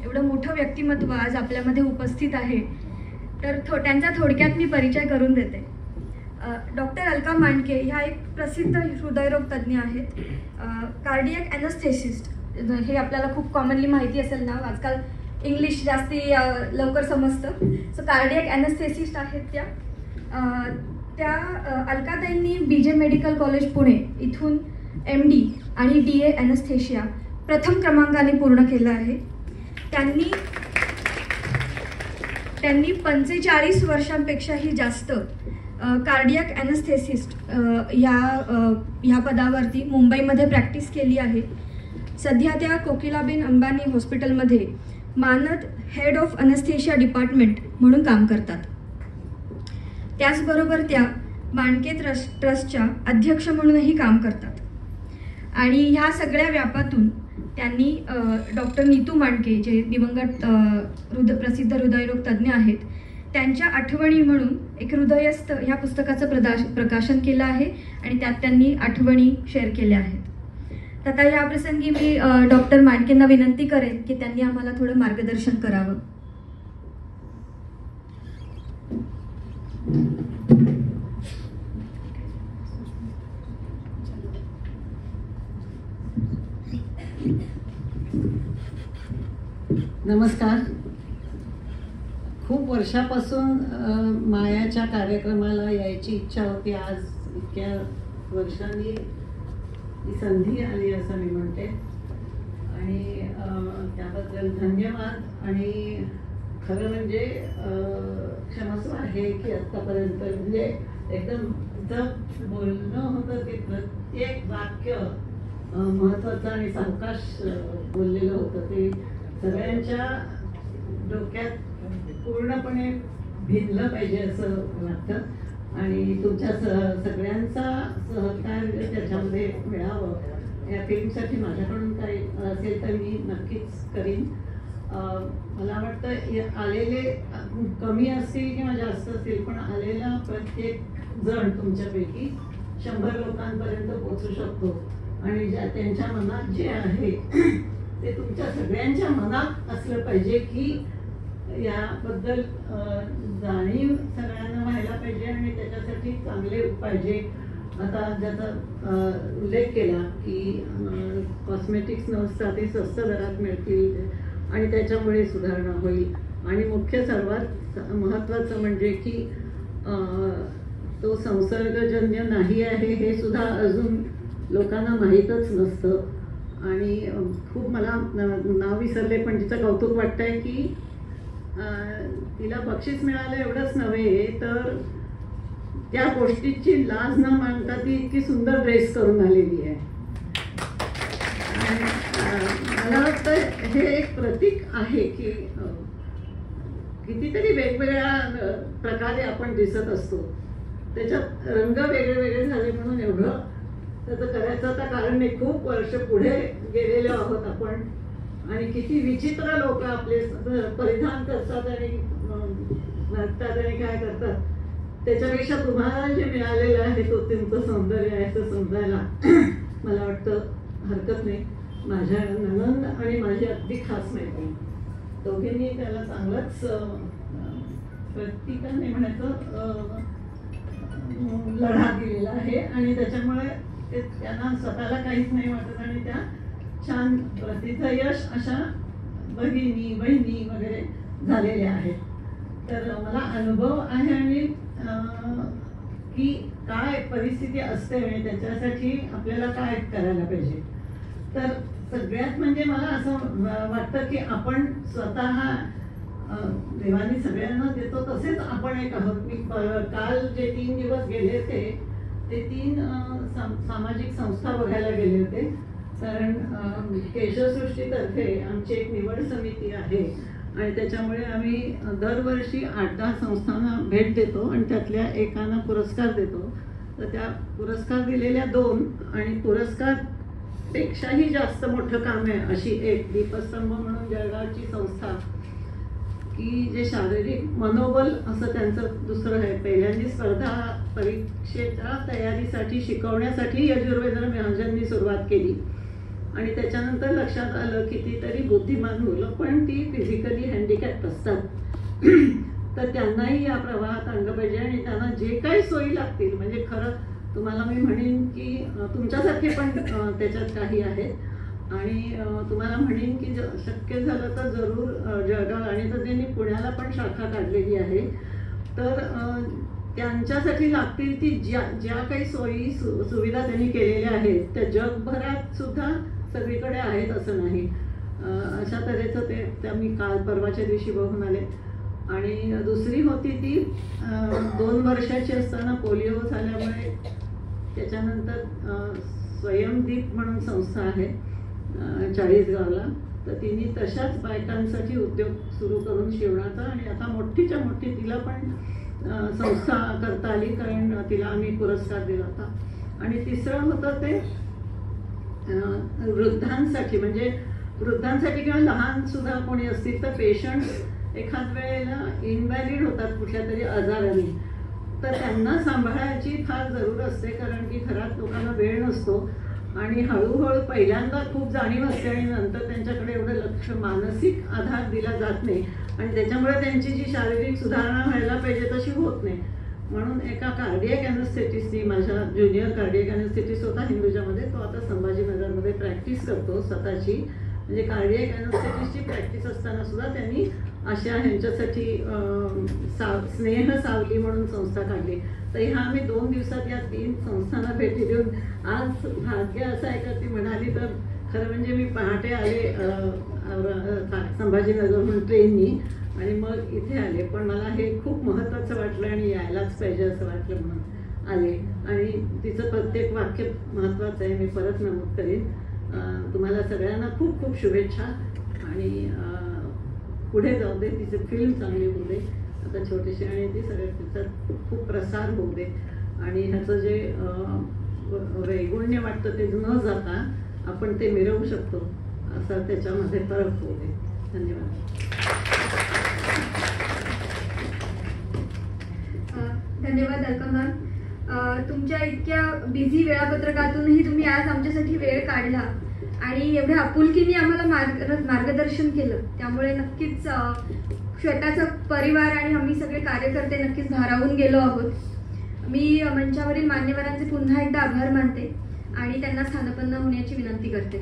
एवढं मोठं व्यक्तिमत्व आज आपल्यामध्ये उपस्थित आहे, तर त्यांचा थोडक्यात मी परिचय करून देते. डॉक्टर अलका मांडके ह्या एक प्रसिद्ध हृदयरोग तज्ज्ञ आहेत. कार्डियक ॲनेस्थेसिस्ट हे आपल्याला खूप कॉमनली माहिती असेल नाव, आजकाल इंग्लिश जास्ती लवकर समजतं. सो कार्डियक ॲनेस्थेसिस्ट आहेत त्या अलकाताईंनी BJ मेडिकल कॉलेज पुणे इथून MD आणि DA ॲनेस्थेशिया प्रथम क्रमांकाने पूर्ण केलं आहे. त्यांनी 45 वर्षांपेक्षाही जास्त कार्डियक ॲनेस्थेसिस्ट ह्या पदावरती मुंबईमध्ये प्रॅक्टिस केली आहे. सध्या त्या कोकिलाबेन अंबानी हॉस्पिटलमध्ये मानद हेड ऑफ ॲनेस्थेशिया डिपार्टमेंट म्हणून काम करतात. त्याचबरोबर त्या मांडके ट्रस्टच्या अध्यक्ष म्हणूनही काम करतात. आणि ह्या सगळ्या व्यापातून त्यांनी डॉक्टर नीतू मांडके जे दिवंगत प्रसिद्ध हृदयरोग तज्ज्ञ आहेत, त्यांच्या आठवणी म्हणून एक हृदयस्थ ह्या पुस्तकाचं प्रकाशन केलं आहे आणि त्यात त्यांनी आठवणी शेअर केल्या आहेत. तर आता या प्रसंगी मी डॉक्टर मांडकेंना विनंती करेन की त्यांनी आम्हाला थोडं मार्गदर्शन करावं. नमस्कार. खूप वर्षापासून मायाच्या कार्यक्रमाला यायची इच्छा होती. आज इतक्या वर्षांनी ही संधी आली असं मी म्हणते आणि त्याबद्दल धन्यवाद. आणि खरं म्हणजे क्षमस्व आहे की आत्तापर्यंत म्हणजे एकदम जप बोलणं होतं की प्रत्येक वाक्य महत्त्वाचं आणि सावकाश बोललेलं होतं. ते सगळ्यांच्या डोक्यात पूर्णपणे भिनलं पाहिजे असं वाटतं आणि तुमच्या सगळ्यांचा सहकार्य त्याच्यामध्ये मिळावं या फिल्मसाठी माझ्याकडून काही असेल तर मी नक्कीच करीन. मला वाटतं आलेले कमी असतील किंवा जास्त असतील पण आलेला प्रत्येक जण तुमच्यापैकी 100 लोकांपर्यंत पोहोचू शकतो आणि त्यांच्या मनात जे आहे ते तुमच्या सगळ्यांच्या मनात असलं पाहिजे की याबद्दल जाणीव सगळ्यांना व्हायला पाहिजे आणि त्याच्यासाठी चांगले उपाय जे आता ज्याचा उल्लेख केला की कॉस्मेटिक्स नसतात ते स्वस्त दरात मिळतील आणि त्याच्यामुळे सुधारणा होईल. आणि मुख्य सर्वात महत्त्वाचं म्हणजे की तो संसर्गजन्य नाही आहे हे सुद्धा अजून लोकांना माहीतच नसतं. आणि खूप मला नाव विसरले पण तिचं कौतुक वाटतंय की तिला बक्षीस मिळालं एवढंच नव्हे तर त्या गोष्टीची लाज न मानता ती इतकी सुंदर ड्रेस करून आलेली आहे. मला वाटतं हे एक प्रतीक आहे की कितीतरी वेगवेगळ्या प्रकारे आपण दिसत असतो. त्याच्यात रंग वेगळे वेगळे झाले म्हणून एवढं त्याचं करायचं आता कारण नाही. खूप वर्ष पुढे गेलेलो आहोत आपण आणि किती विचित्र लोक आपले परिधान करतात आणि वागतात आणि काय करतात. त्याच्यापेक्षा तुम्हाला जे मिळालेलं आहे तो तुमचं सौंदर्य आहे असं समजायला मला वाटतं हरकत नाही. माझ्या ननंद आणि माझी अगदी खास मैत्रीण दोघींनी त्याला चांगलंच प्रत्येकाने म्हणायचं लढा दिलेला आहे आणि त्याच्यामुळे ते त्यांना स्वतःला काहीच नाही वाटत आणि त्या छान प्रतीचं यश अशा बहिणी वगैरे झालेल्या आहेत. तर मला अनुभव आहे आणि की काय परिस्थिती असते आणि त्याच्यासाठी आपल्याला काय करायला पाहिजे. तर सगळ्यात म्हणजे मला असं वाटतं की आपण स्वतः देवानी सगळ्यांना देतो तसेच आपण एक आहोत. मी काल जे 3 दिवस गेले होते ते 3 सामाजिक संस्था बघायला गेले होते. कारण केशवसृष्टीतर्फे आमची एक निवड समिती आहे आणि त्याच्यामुळे आम्ही दरवर्षी 8-10 संस्थांना भेट देतो आणि त्यातल्या एकांना पुरस्कार देतो. तर त्या पुरस्कार दिलेल्या 2 आणि पुरस्कारपेक्षाही जास्त मोठं काम आहे अशी एक दीपस्तंभ म्हणून जळगावची संस्था की जे शारीरिक मनोबल असं त्यांचं दुसरं आहे. पहिल्यांदी स्पर्धा परीक्षेच्या तयारीसाठी शिकवण्यासाठी यजुर्वेद महाजननी सुरुवात केली आणि त्याच्यानंतर लक्षात आलं कितीतरी बुद्धिमान मुलं पण ती फिजिकली हँडिकॅप्ट असतात तर त्यांनाही या प्रवाहात आणलं पाहिजे आणि त्यांना जे काही सोयी लागतील, म्हणजे खरं तुम्हाला मी म्हणेन की तुमच्यासारखे पण त्याच्यात काही आहेत आणि तुम्हाला म्हणेन की शक्य झालं तर जरूर जळगाव आणि तर त्यांनी पुण्याला पण शाखा काढलेली आहे, तर त्यांच्यासाठी लागतील ती ज्या काही सोयी सुविधा त्यांनी केलेल्या आहेत त्या जगभरात सुद्धा सगळीकडे आहेत असं नाही. अशा तऱ्हेचं त्या मी काल परवाच्या दिवशी बघून आले. आणि दुसरी होती ती 2 वर्षाची असताना पोलिओ झाल्यामुळे त्याच्यानंतर स्वयंदीप म्हणून संस्था आहे चाळीसगावला, तर तिने तशाच बायकांसाठी उद्योग सुरू करून शिवणाचा, आणि आता मोठीच्या मोठी तिला पण संस्था करता आली कारण तिला आम्ही पुरस्कार दिला होता. आणि तिसरं होतं ते वृद्धांसाठी, म्हणजे वृद्धांसाठी किंवा लहान सुद्धा कोणी असतील तर पेशंट्स एखाद वेळेला इनव्हॅलिड होतात कुठल्या तरी आजाराने, तर त्यांना सांभाळायची फार जरूर असते कारण की घरात लोकांना वेळ नसतो आणि हळूहळू पहिल्यांदा खूप जाणीव असते आणि नंतर त्यांच्याकडे एवढं लक्ष मानसिक आधार दिला जात नाही आणि त्याच्यामुळे त्यांची जी शारीरिक सुधारणा व्हायला पाहिजे तशी होत नाही. म्हणून एका कार्डियक ॲनेस्थेटिस्टनी, माझ्या ज्युनियर कार्डियक ॲनेस्थेटिस्ट होता हिंदुजामध्ये, तो आता संभाजीनगरमध्ये प्रॅक्टिस करतो स्वतःची, म्हणजे कार्डियक ॲनेस्थेटिस्टची प्रॅक्टिस असताना सुद्धा त्यांनी अशा ह्यांच्यासाठी स्नेह सावली म्हणून संस्था काढली. तर ह्या आम्ही 2 दिवसात या 3 संस्थांना भेटी देऊन आज भाग्य असं आहे का ती म्हणाली तर खरं म्हणजे मी पहाटे आले संभाजीनगरहून ट्रेननी आणि मग इथे आले, पण मला हे खूप महत्त्वाचं वाटलं आणि यायलाच पाहिजे असं वाटलं म्हणून आले. आणि तिचं प्रत्येक वाक्य महत्त्वाचं आहे, मी परत नमूद करीन. तुम्हाला सगळ्यांना खूप खूप शुभेच्छा आणि पुढे जाऊ दे, तिचे फिल्म चांगली होऊ दे, आता छोटीशी आणि ती सगळ्या तिचा खूप प्रसार होऊ दे आणि ह्याचं जे वैगुण्य वाटतं ते न जाता आपण ते मिळवू शकतो असं त्याच्यामध्ये फरक होऊ दे. धन्यवाद. धन्यवाद अलका मॅम. तुमच्या इतक्या बिझी वेळापत्रकातूनही तुम्ही आज आमच्यासाठी वेळ काढला आणि एवढ्या आपुलकीने आम्हाला मार्गदर्शन केलं, त्यामुळे नक्कीच श्वेताचा परिवार आणि आम्ही सगळे कार्यकर्ते नक्कीच भारावून गेलो आहोत. मी मंचावरील मान्यवरांचे पुन्हा एकदा आभार मानते आणि त्यांना स्थानपन्न होण्याची विनंती करते.